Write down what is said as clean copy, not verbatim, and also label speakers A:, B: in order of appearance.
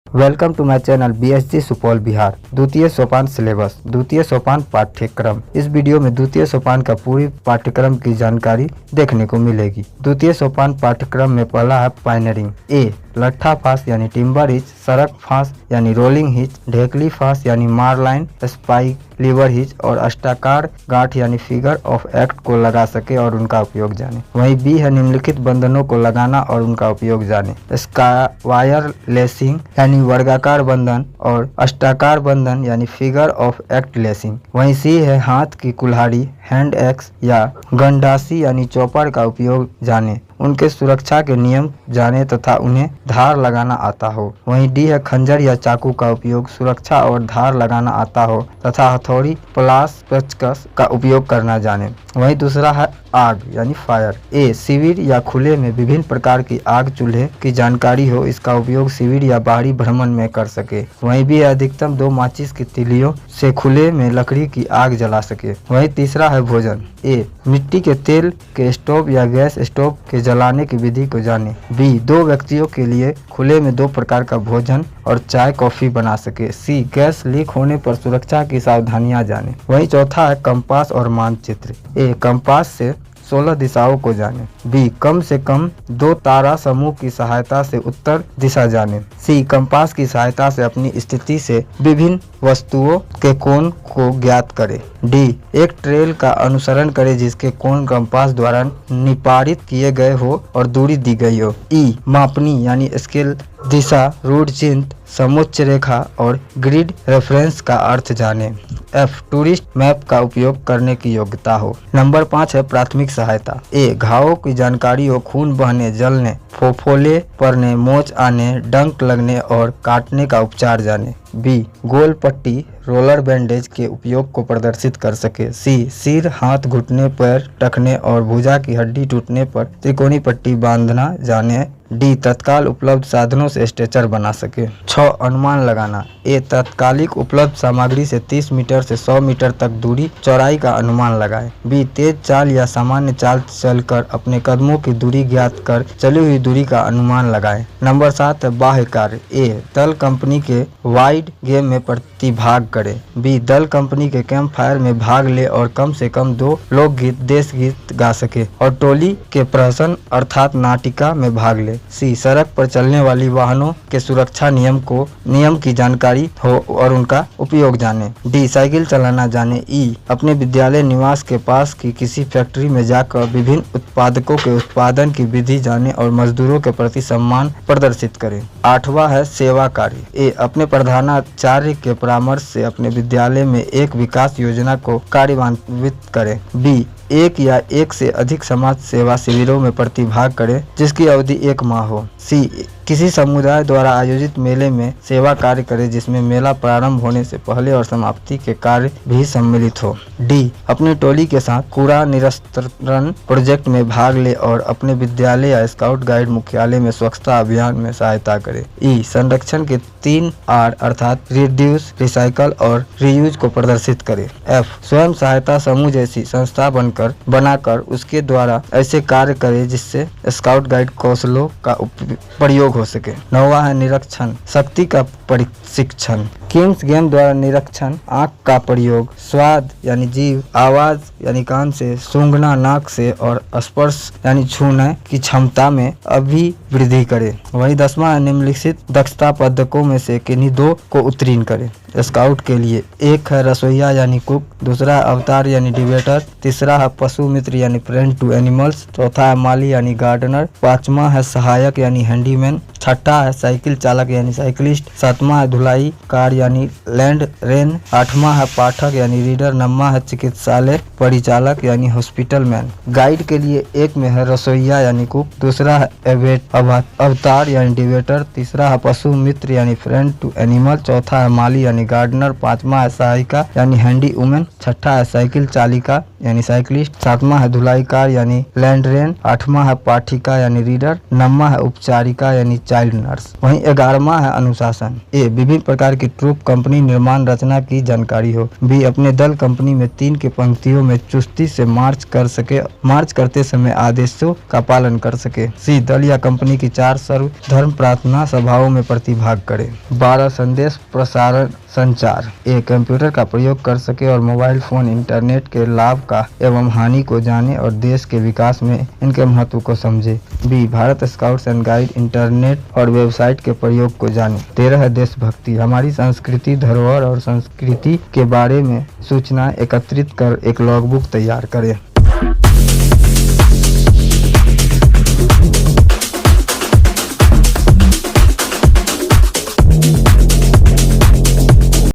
A: Welcome to my channel BSG Supaul Bihar. द्वितीय सोपान syllabus, द्वितीय सोपान पाठ्यक्रम। इस वीडियो में द्वितीय सोपान का पूरी पाठ्यक्रम की जानकारी देखने को मिलेगी। द्वितीय सोपान पाठ्यक्रम में पहला है पायनियरिंग। ए लट्ठा फांस यानी टिम्बर हिच, सड़क फांस यानी रोलिंग हिच, ढेकली फांस यानी मारलाइन, स्पाइक, लीवर हिच और अष्टाकार गांठ यानी फिगर ऑफ एक्ट को लगा सके और उनका उपयोग जाने। वहीं बी है निम्नलिखित बंधनों को लगाना और उनका उपयोग जाने। वायर लेसिंग यानी वर्गाकार बंधन और अष्टाकार बंधन यानी फिगर ऑफ एक्ट लेसिंग। वहीं सी है हाथ की कुल्हाड़ी, हैंड एक्स या गंडासी यानी चॉपर का उपयोग जाने, उनके सुरक्षा के नियम जाने तथा उन्हें धार लगाना आता हो। वहीं डी है खंजर या चाकू का उपयोग सुरक्षा और धार लगाना आता हो तथा हथौड़ी, प्लास, पेचकस का उपयोग करना जाने। वहीं दूसरा है आग यानी फायर। ए शिविर या खुले में विभिन्न प्रकार की आग चूल्हे की जानकारी हो, इसका उपयोग शिविर या बाहरी भ्रमण में कर सके। वहीं भी अधिकतम 2 माचिस की तीलियों से खुले में लकड़ी की आग जला सके। वहीं तीसरा है भोजन। ए मिट्टी के तेल के स्टोव या गैस स्टोव के जलाने की विधि को जाने। बी 2 व्यक्तियों के लिए खुले में 2 प्रकार का भोजन और चाय कॉफी बना सके। सी गैस लीक होने पर सुरक्षा की सावधानियां जाने। वहीं चौथा है कंपास और मानचित्र। ए कंपास से 16 दिशाओं को जाने। बी कम से कम 2 तारा समूह की सहायता से उत्तर दिशा जाने। सी कंपास की सहायता से अपनी स्थिति से विभिन्न वस्तुओं के कोण को ज्ञात करे। डी एक ट्रेल का अनुसरण करे जिसके कोण कंपास द्वारा निपारित किए गए हो और दूरी दी गई हो। ई मापनी यानी स्केल, दिशा, रूट चिन्ह, समोच्च रेखा और ग्रिड रेफरेंस का अर्थ जाने। एफ टूरिस्ट मैप का उपयोग करने की योग्यता हो। नंबर 5 है प्राथमिक सहायता। ए घावों की जानकारी हो, खून बहने, जलने, फोफोले पड़ने, मोच आने, डंक लगने और काटने का उपचार जाने। बी गोल पट्टी, रोलर बैंडेज के उपयोग को प्रदर्शित कर सके। सी सिर, हाथ, घुटने, पैर, टखने और भुजा की हड्डी टूटने पर त्रिकोणी पट्टी बांधना जाने। डी तत्काल उपलब्ध साधनों से स्ट्रेचर बना सके। 6 अनुमान लगाना। ए तत्कालिक उपलब्ध सामग्री से 30 मीटर से 100 मीटर तक दूरी चौड़ाई का अनुमान लगाए। बी तेज चाल या सामान्य चाल चलकर अपने कदमों की दूरी ज्ञात कर चली हुई दूरी का अनुमान लगाए। नंबर 7 है बाह्य कार्य। ए दल कंपनी के वाइड गेम में प्रतिभाग करे। बी दल कंपनी के कैंप फायर में भाग ले और कम से कम 2 लोकगीत, देश गीत गा सके और टोली के प्रहसन अर्थात नाटिका में भाग ले। सी सड़क पर चलने वाली वाहनों के सुरक्षा नियम की जानकारी हो और उनका उपयोग जाने। डी साइकिल चलाना जाने। ई अपने विद्यालय निवास के पास की किसी फैक्ट्री में जाकर विभिन्न उत्पादकों के उत्पादन की विधि जाने और मजदूरों के प्रति सम्मान प्रदर्शित करे। 8वां है सेवा कार्य। ए अपने प्रधानाचार्य के परामर्श से अपने विद्यालय में एक विकास योजना को कार्यान्वित करे। बी एक या एक से अधिक समाज सेवा शिविरों में प्रतिभाग करे जिसकी अवधि 1 माह हो। सी किसी समुदाय द्वारा आयोजित मेले में सेवा कार्य करे जिसमें मेला प्रारंभ होने से पहले और समाप्ति के कार्य भी सम्मिलित हो। डी अपनी टोली के साथ कूड़ा निस्तारण प्रोजेक्ट में भाग ले और अपने विद्यालय या स्काउट गाइड मुख्यालय में स्वच्छता अभियान में सहायता करे। ई संरक्षण के 3 R अर्थात रिड्यूस, रिसाइकल और रीयूज को प्रदर्शित करे। एफ स्वयं सहायता समूह जैसी संस्था बनाकर उसके द्वारा ऐसे कार्य करे जिससे स्काउट गाइड कौशलों का प्रयोग हो सके। 9वां है निरीक्षण, शक्ति का प्रशिक्षण। किंग्स गेम द्वारा निरीक्षण, आंख का प्रयोग, स्वाद यानी जीव, आवाज यानी कान से, सूंघना नाक से और स्पर्श यानी छूने की क्षमता में अभिवृद्धि करे। वही 10वां है निम्नलिखित दक्षता पदकों में से किन्हीं 2 को उत्तीर्ण करे। स्काउट के लिए 1 है रसोइया यानी कुक, दूसरा है अवतार यानी डिबेटर, तीसरा है पशु मित्र यानी फ्रेंड टू एनिमल्स, चौथा है माली यानी गार्डनर, 5वां है सहायक यानी हैंडीमैन, 6ठा है साइकिल चालक यानी साइकिलिस्ट, 7वां है धुलाई कार यानी लैंड रेन, 8वां है पाठक यानी रीडर, 9वां है चिकित्सालय परिचालक यानी हॉस्पिटल मैन। गाइड के लिए 1 में है रसोइया यानी कुक, दूसरा है अवतार यानी डिबेटर, तीसरा है पशु मित्र यानी फ्रेंड टू एनिमल, चौथा है माली यानी गार्डनर, 5वां है सहायिका यानी हैंडी वुमेन, 6ठा है साइकिल चालिका यानी साइकिलिस्ट, 7वां है धुलाई कार यानी लैंड रेन, 8वां है पाठिका यानी रीडर, 9वां है उपचारिका यानी चाइल्ड नर्स। वहीं 11वां है अनुशासन। ए विभिन्न प्रकार की ट्रूप कंपनी निर्माण रचना की जानकारी हो। बी अपने दल कंपनी में 3 की पंक्तियों में चुस्ती से मार्च करते समय आदेशों का पालन कर सके। सी दल या कंपनी की 4 सर्वधर्म प्रार्थना सभाओं में प्रतिभाग करे। 12 संदेश प्रसारण संचार। ए कंप्यूटर का प्रयोग कर सके और मोबाइल फोन इंटरनेट के लाभ का एवं हानि को जाने और देश के विकास में इनके महत्व को समझे। B Bharat scouts and guide internet और वेबसाइट के प्रयोग को जाने। 13 है देशभक्ति। हमारी संस्कृति, धरोहर और संस्कृति के बारे में सूचना एकत्रित कर एक लॉगबुक तैयार करें।